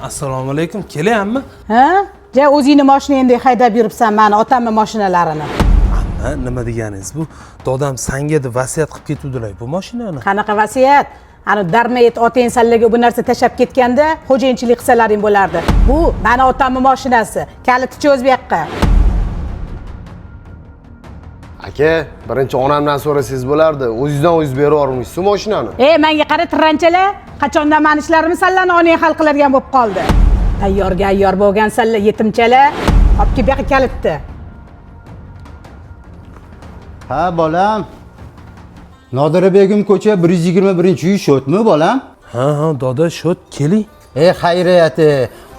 Assalomu alaykum. Kelyapmi? Ha? Ja o'zingni mashinangda haydab yuribsan, mani otamni mashinalarini. Amma nima deganingiz bu? Dodam sanga deb vasiyat qilib ketuvdilar bu mashinani. Qanaqa vasiyat? Ani darmayet otang sallaga bu narsa tashab ketganda xo'jayinchilik qilsalaring bo'lardi. Bu mani otamni mashinasi. Kaliti cho'z bu yoqqa. Aka, birinchi onamdan so'rasangiz bo'lardi. O'zingizdan o'zingiz berib yubormishsiz mashinani. Menga qara tirranchalar, qachondan mani ishlarimni sallani onang hal qiladigan bo'lib qoldi. Ayyor bo'lgan salla yetimchalar, olib kelib yoqqa kalitdi. Ha bolam. Nodira begim ko'cha 121-uy shotmi bolam? Ha, doda shot, keling. Xayriyati,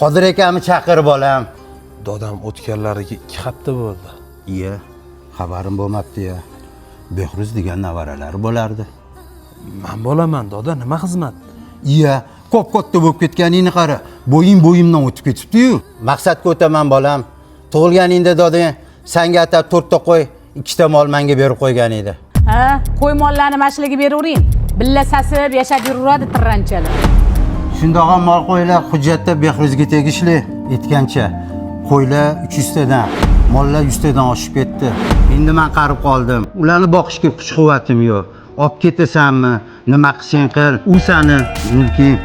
Qodir akamni chaqir bolam. Dodam o'tganlariga 2 hafta bo'ldi. Iya, xabarim bo'lmabdi-ya. Behruz degan navaralari bo'lardi. Men bo'laman, doda, nima xizmat? Iya, ko'p-katta bo'lib ketganingni qara. Bo'yimdan o'tib ketibdi-yu. Maqsadga o'taman bolam. Tug'ilganingda dodang senga atab 4 ta qo'y, 2 ta mol menga berib qo'ygan edi. Ha, qo'y mollarni mashinaga beravering. Billa sasib yashab yuraveradi tirranchalar. Shundoq ham mol qo'ylar hujjatda Behruzga tegishli aytgancha. Qo'ylar 300 tadan, mollar 100 tadan oshib ketdi. Endi men qarib qoldim. Ularni boqishga kuch-quvvatim yo'q. Olib ketasanmi? Nima qilsang qil. U seni mulking.